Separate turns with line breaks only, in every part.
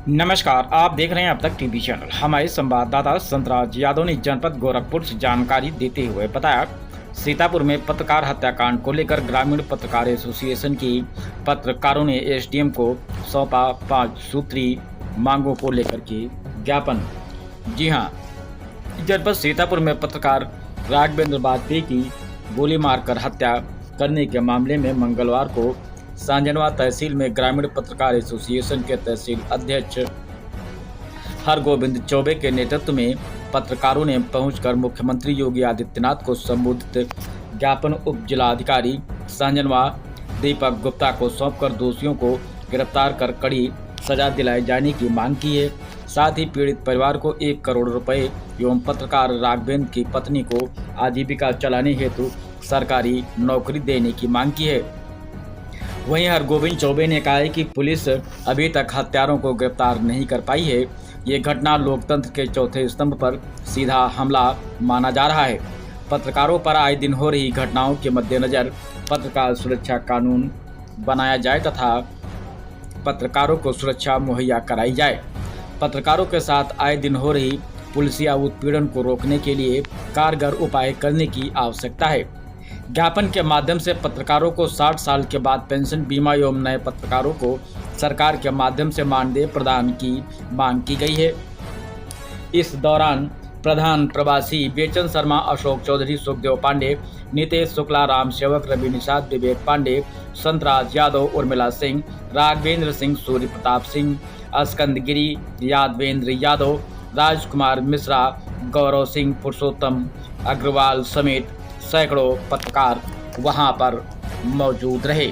नमस्कार, आप देख रहे हैं अब तक टीवी चैनल। हमारे संवाददाता संतराज यादव ने जनपद गोरखपुर से जानकारी देते हुए बताया, सीतापुर में पत्रकार हत्याकांड को लेकर ग्रामीण पत्रकार एसोसिएशन की पत्रकारों ने एसडीएम को सौंपा 5 सूत्री मांगों को लेकर के ज्ञापन। जी हां, जनपद सीतापुर में पत्रकार राघवेंद्र वाजपेयी की गोली मारकर हत्या करने के मामले में मंगलवार को सांजनवा तहसील में ग्रामीण पत्रकार एसोसिएशन के तहसील अध्यक्ष हरगोविंद चौबे के नेतृत्व में पत्रकारों ने पहुंचकर मुख्यमंत्री योगी आदित्यनाथ को संबोधित ज्ञापन उप जिलाधिकारी सांजनवा दीपक गुप्ता को सौंपकर दोषियों को गिरफ्तार कर कड़ी सजा दिलाए जाने की मांग की है। साथ ही पीड़ित परिवार को 1 करोड़ रुपए एवं पत्रकार राघवेंद्र की पत्नी को आजीविका चलाने हेतु सरकारी नौकरी देने की मांग की है। वहीं हरगोविंद चौबे ने कहा है कि पुलिस अभी तक हत्यारों को गिरफ्तार नहीं कर पाई है। ये घटना लोकतंत्र के चौथे स्तंभ पर सीधा हमला माना जा रहा है। पत्रकारों पर आए दिन हो रही घटनाओं के मद्देनजर पत्रकार सुरक्षा कानून बनाया जाए तथा पत्रकारों को सुरक्षा मुहैया कराई जाए। पत्रकारों के साथ आए दिन हो रही पुलिसिया उत्पीड़न को रोकने के लिए कारगर उपाय करने की आवश्यकता है। ज्ञापन के माध्यम से पत्रकारों को 60 साल के बाद पेंशन, बीमा एवं नए पत्रकारों को सरकार के माध्यम से मानदेय प्रदान की मांग की गई है। इस दौरान प्रधान प्रवासी बेचन शर्मा, अशोक चौधरी, सुखदेव पांडे, नितेश शुक्ला, राम सेवक, रवि निषाद, विवेक पांडे, संतराज यादव, उर्मिला सिंह, राघवेंद्र सिंह, सूर्य प्रताप सिंह, अस्कंदगिरी, यादवेंद्र यादव, राजकुमार मिश्रा, गौरव सिंह, पुरुषोत्तम अग्रवाल समेत सैकड़ों पत्रकार वहां पर मौजूद रहे।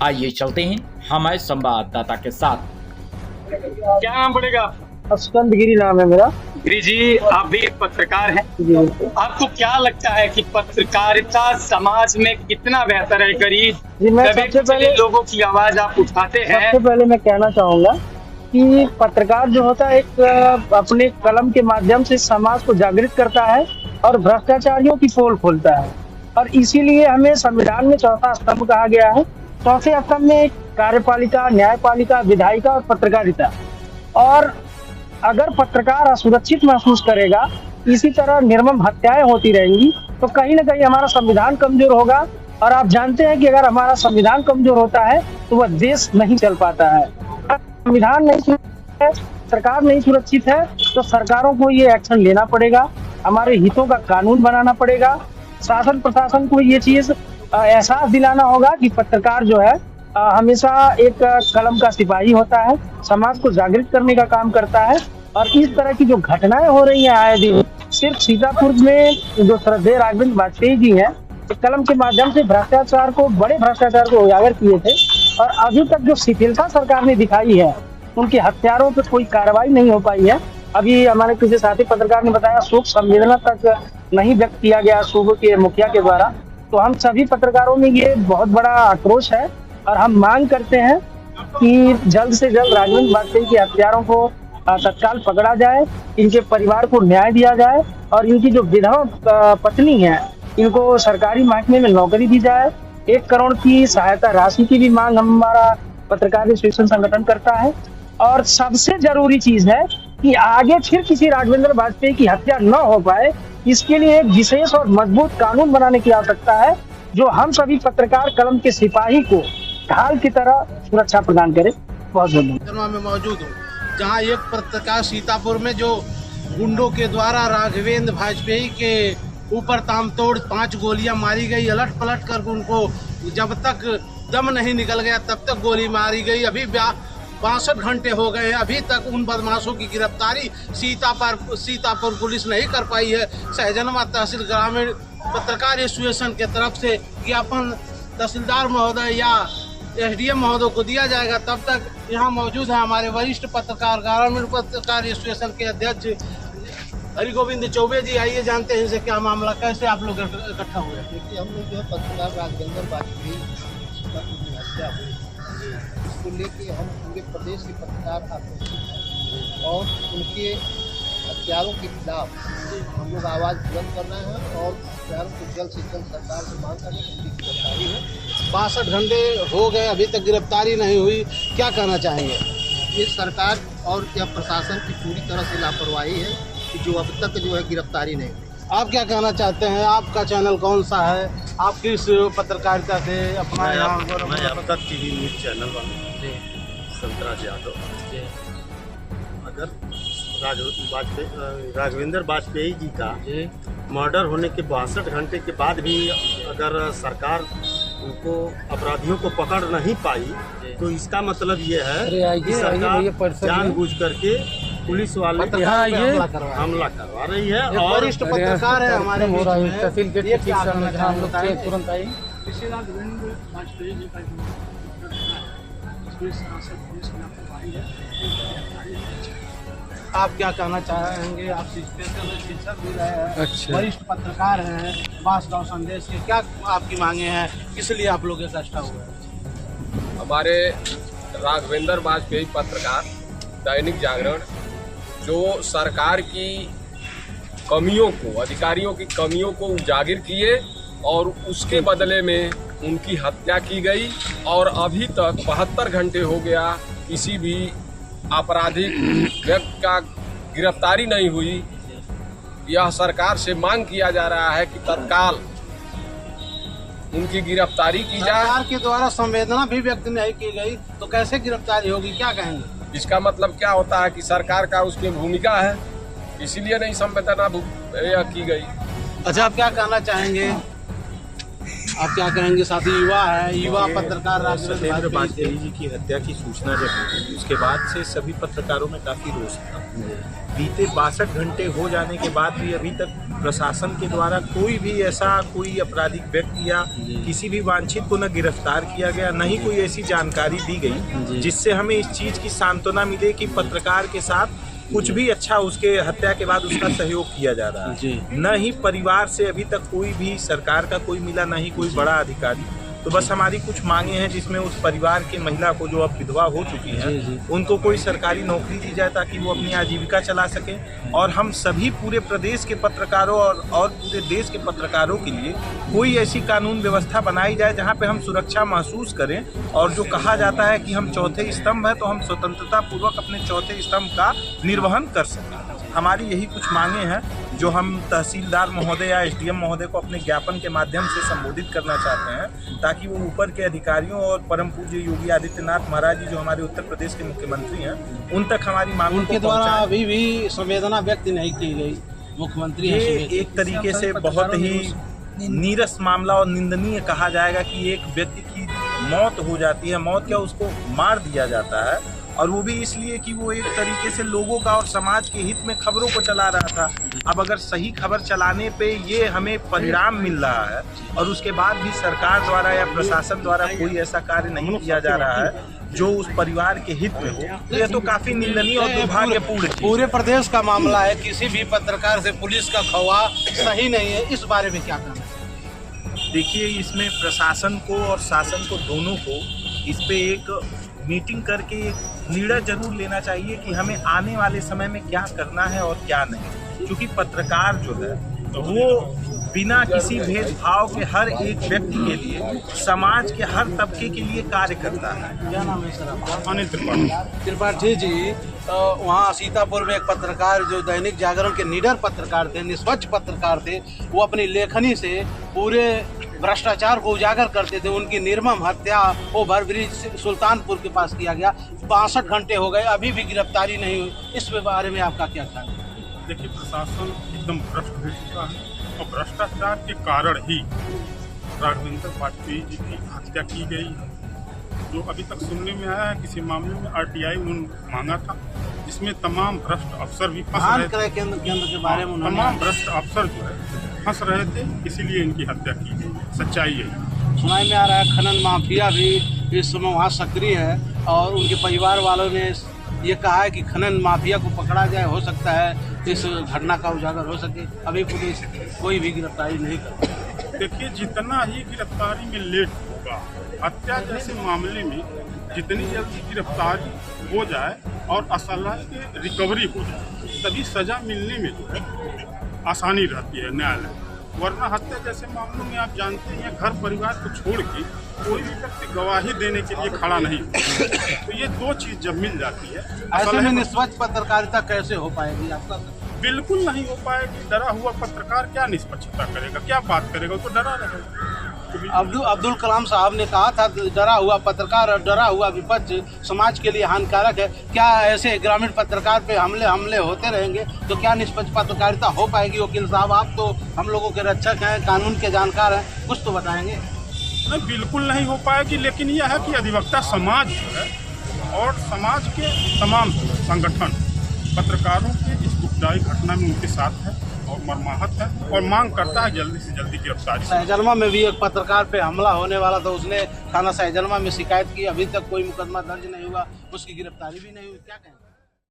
आइए चलते हैं हमारे संवाददाता के साथ।
क्या नाम पड़ेगा?
अस्कंदगिरी नाम है मेरा।
गिरी जी, आप भी एक पत्रकार हैं। आपको क्या लगता है कि पत्रकारिता समाज में कितना बेहतर है? करीब
जी, मैं सबसे पहले
लोगों की आवाज आप उठाते हैं।
सबसे पहले मैं कहना चाहूंगा कि पत्रकार जो होता है एक अपने कलम के माध्यम से समाज को जागृत करता है और भ्रष्टाचारियों की पोल खोलता है। और इसीलिए हमें संविधान में चौथा स्तंभ कहा गया है। चौथे स्तंभ में कार्यपालिका, न्यायपालिका, विधायिका और पत्रकारिता। और अगर पत्रकार असुरक्षित महसूस करेगा, इसी तरह निर्मम हत्याएं होती रहेंगी, तो कहीं ना कहीं हमारा संविधान कमजोर होगा। और आप जानते हैं कि अगर हमारा संविधान कमजोर होता है तो वह देश नहीं चल पाता है। संविधान नहीं सुरक्षित है, सरकार नहीं सुरक्षित है, तो सरकारों को ये एक्शन लेना पड़ेगा। हमारे हितों का कानून बनाना पड़ेगा। शासन प्रशासन को ये चीज एहसास दिलाना होगा कि पत्रकार जो है हमेशा एक कलम का सिपाही होता है, समाज को जागृत करने का काम करता है। और इस तरह की जो घटनाएं हो रही हैं आए दिन, सिर्फ सीतापुर में जो श्रद्धेय राघवेंद्र वाजपेयी जी हैं, कलम के माध्यम से भ्रष्टाचार को, बड़े भ्रष्टाचार को उजागर किए थे। और अभी तक जो शिथिलता सरकार ने दिखाई है, उनके हत्यारों पर कोई कार्रवाई नहीं हो पाई है। अभी हमारे किसी साथी पत्रकार ने बताया शोक संवेदना तक नहीं व्यक्त किया गया सूबे के मुखिया के द्वारा। तो हम सभी पत्रकारों में ये बहुत बड़ा आक्रोश है और हम मांग करते हैं कि जल्द से जल्द राघवेंद्र वाजपेयी के हत्यारों को तत्काल पकड़ा जाए, इनके परिवार को न्याय दिया जाए और इनकी जो विधवा पत्नी है, इनको सरकारी महकमे में नौकरी दी जाए। 1 करोड़ की सहायता राशि की भी मांग हमारा पत्रकार एसोसिएशन संगठन करता है। और सबसे जरूरी चीज है कि आगे फिर किसी राघवेंद्र वाजपेयी की हत्या न हो पाए, इसके लिए एक विशेष और मजबूत कानून बनाने की आवश्यकता है, जो हम सभी पत्रकार कलम के सिपाही को ढाल की तरह सुरक्षा प्रदान करे। बहुत धन्यवाद।
में मौजूद हूँ, जहाँ एक पत्रकार सीतापुर में जो गुंडों के द्वारा राघवेंद्र वाजपेयी के ऊपर तामतोड़ 5 गोलियां मारी गई, अलट पलट कर उनको जब तक दम नहीं निकल गया तब तक गोली मारी गई। अभी 62 घंटे हो गए हैं, अभी तक उन बदमाशों की गिरफ्तारी सीतापुर पुलिस नहीं कर पाई है। सहजनवा तहसील ग्रामीण पत्रकार एसोसिएशन के तरफ से ज्ञापन तहसीलदार महोदय या एसडीएम महोदय को दिया जाएगा। तब तक यहाँ मौजूद है हमारे वरिष्ठ पत्रकार, ग्रामीण पत्रकार एसोसिएशन के अध्यक्ष हरगोविंद चौबे जी। आइए जानते हैं इनसे क्या मामला, कैसे आप लोग इकट्ठा हुए?
देखिए, हम लोग जो है पत्रकार राघवेंद्र वाजपेयी की हत्या हुई, इसको लेके हम पूरे प्रदेश के पत्रकार आक्रोशित हैं और उनके हत्यारों के खिलाफ हम लोग आवाज़ बुलंद करना है और हत्यारों को जल्द से जल्द सरकार से मांग करके उनकी गिरफ्तारी है।
62 घंटे हो गए, अभी तक गिरफ्तारी नहीं हुई, क्या कहना चाहेंगे?
ये सरकार और या प्रशासन की पूरी तरह से लापरवाही है कि जो अब तक जो है गिरफ्तारी नहीं हुई।
आप क्या कहना चाहते हैं? आपका चैनल कौन सा है? आप किस पत्रकारिता से अपना
मैं अब तक टीवी न्यूज़ चैनल वाला संतराज यादव। अगर राघवेंद्र वाजपेयी जी का मर्डर होने के 62 घंटे के बाद भी अगर सरकार उनको अपराधियों को पकड़ नहीं पाई तो इसका मतलब ये है कि सरकार जानबूझ करके पुलिस वाले हमला करवा रही है। और
वरिष्ठ पत्रकार है हमारे बीच में, ये क्या
तुरंत आई।
आप क्या कहना चाहेंगे? आप शिक्षक भी रहे हैं,
अच्छा।
वरिष्ठ पत्रकार हैं, बांसगांव संदेश के, क्या आपकी मांगे हैं? किस लिए आप लोग इकट्ठा हुए हैं?
हमारे राघवेंद्र वाजपेयी पत्रकार दैनिक जागरण जो सरकार की कमियों को, अधिकारियों की कमियों को उजागर किए और उसके बदले में उनकी हत्या की गई और अभी तक 72 घंटे हो गया किसी भी आपराधिक व्यक्ति का गिरफ्तारी नहीं हुई। यह सरकार से मांग किया जा रहा है कि तत्काल उनकी गिरफ्तारी की जाए।
सरकार के द्वारा संवेदना भी व्यक्त नहीं की गई तो कैसे गिरफ्तारी होगी, क्या कहेंगे?
इसका मतलब क्या होता है कि सरकार का उसमें भूमिका है, इसीलिए नहीं संवेदना की गई।
अच्छा, आप क्या कहना चाहेंगे? आप क्या कहेंगे? साथी युवा है, युवा पत्रकार
राघवेंद्र वाजपेयी जी की हत्या की सूचना जब हुई उसके बाद से सभी पत्रकारों में काफ़ी रोष था। बीते 62 घंटे हो जाने के बाद भी अभी तक प्रशासन के द्वारा कोई आपराधिक व्यक्ति या किसी भी वांछित को न गिरफ्तार किया गया, न ही कोई ऐसी जानकारी दी गई जिससे हमें इस चीज़ की सांत्वना मिले कि पत्रकार के साथ कुछ भी अच्छा उसके हत्या के बाद उसका सहयोग किया जा रहा है। न ही परिवार से अभी तक कोई भी सरकार का कोई मिला, न ही कोई बड़ा अधिकारी। तो बस हमारी कुछ मांगे हैं जिसमें उस परिवार की महिला को जो अब विधवा हो चुकी है उनको कोई सरकारी नौकरी दी जाए ताकि वो अपनी आजीविका चला सके। और हम सभी पूरे प्रदेश के पत्रकारों और पूरे देश के पत्रकारों के लिए कोई ऐसी कानून व्यवस्था बनाई जाए जहाँ पे हम सुरक्षा महसूस करें। और जो कहा जाता है कि हम चौथे स्तंभ है तो हम स्वतंत्रता पूर्वक अपने चौथे स्तंभ का निर्वहन कर सकें। हमारी यही कुछ मांगे हैं जो हम तहसीलदार महोदय या एसडीएम महोदय को अपने ज्ञापन के माध्यम से संबोधित करना चाहते हैं ताकि वो ऊपर के अधिकारियों और परम पूज्य योगी आदित्यनाथ महाराज जी जो हमारे उत्तर प्रदेश के मुख्यमंत्री हैं उन तक हमारी मांगों
उनके द्वारा अभी भी संवेदना व्यक्त नहीं की गई। मुख्यमंत्री
ये एक तरीके से बहुत ही नीरस मामला और निंदनीय कहा जाएगा कि एक व्यक्ति की मौत हो जाती है, मौत क्या उसको मार दिया जाता है, और वो भी इसलिए कि वो एक तरीके से लोगों का और समाज के हित में खबरों को चला रहा था। अब अगर सही खबर चलाने पे ये हमें परिणाम मिल रहा है और उसके बाद भी सरकार द्वारा या प्रशासन द्वारा कोई ऐसा कार्य नहीं किया जा रहा है जो उस परिवार के हित में हो, तो यह तो काफी निंदनीय और दुर्भाग्यपूर्ण है।
पूरे प्रदेश का मामला है, किसी भी पत्रकार से पुलिस का खौवा सही नहीं है, इस बारे में क्या कहना है?
देखिए, इसमें प्रशासन को और शासन को दोनों को इस पे एक मीटिंग करके निर्णय जरूर लेना चाहिए कि हमें आने वाले समय में क्या करना है और क्या नहीं। क्योंकि पत्रकार जो है वो बिना किसी भेदभाव के हर एक व्यक्ति के लिए, समाज के हर तबके के लिए कार्य करता है।
क्या नाम है सर आपका? अनिल त्रिपाठी जी। वहाँ सीतापुर में एक पत्रकार जो दैनिक जागरण के निडर पत्रकार थे, निष्पक्ष पत्रकार थे, वो अपनी लेखनी से पूरे भ्रष्टाचार को उजागर करते थे। उनकी निर्मम हत्या ओवरब्रिज सुल्तानपुर के पास किया गया। 62 घंटे हो गए, अभी भी गिरफ्तारी नहीं हुई। इस बारे में आपका क्या ख्याल है?
देखिए, प्रशासन एकदम भ्रष्ट हो चुका है और भ्रष्टाचार के कारण ही राघवेंद्र वाजपेयी जी की हत्या की गई है। जो अभी तक सुनने में आया है, किसी मामले में आरटीआई मांगा था जिसमें तमाम भ्रष्ट अफसर भी फंस रहे थे।
केंद्र के बारे में
तमाम भ्रष्ट अफसर जो है फंस रहे थे, इसीलिए इनकी हत्या की गई। सच्चाई यही
सुनाई में आ रहा है। खनन माफिया भी इस समय वहाँ सक्रिय है और उनके परिवार वालों ने ये कहा है कि खनन माफिया को पकड़ा जाए, हो सकता है इस घटना का उजागर हो सके। अभी पुलिस कोई भी गिरफ्तारी नहीं कर।
देखिए, जितना ही गिरफ्तारी में लेट होगा, हत्या जैसे मामले में जितनी जल्दी गिरफ्तारी हो जाए और असला की रिकवरी हो जाए, तभी सजा मिलने में जो है आसानी रहती है न्यायालय। वरना हत्या जैसे मामलों में आप जानते हैं घर परिवार को छोड़ के कोई भी व्यक्ति गवाही देने के लिए खड़ा नहीं होता। तो ये दो चीज जब मिल जाती है
ऐसे में निष्पक्ष पत्रकारिता कैसे हो पाएगी आपका?
बिल्कुल नहीं हो पाएगी। डरा हुआ पत्रकार क्या निष्पक्षता करेगा, क्या बात करेगा, वो तो डरा रहेगा।
अब्दुल कलाम साहब ने कहा था डरा हुआ पत्रकार और डरा हुआ विपक्ष समाज के लिए हानिकारक है। क्या ऐसे ग्रामीण पत्रकार पे हमले होते रहेंगे तो क्या निष्पक्ष पत्रकारिता हो पाएगी? वकील साहब, आप तो हम लोगों के रक्षक हैं, कानून के जानकार हैं, कुछ तो बताएंगे।
नहीं, बिल्कुल नहीं हो पाएगी। लेकिन यह है कि अधिवक्ता समाज जो है और समाज के तमाम संगठन पत्रकारों के इस दुखदायी घटना में उनके साथ है और मर्माहत है और मांग करता है जल्दी से जल्दी गिरफ्तारी।
सहजनवा में भी एक पत्रकार पे हमला होने वाला था, उसने थाना सहजनवा में शिकायत की, अभी तक कोई मुकदमा दर्ज नहीं हुआ, उसकी गिरफ्तारी भी नहीं हुई, क्या कहें?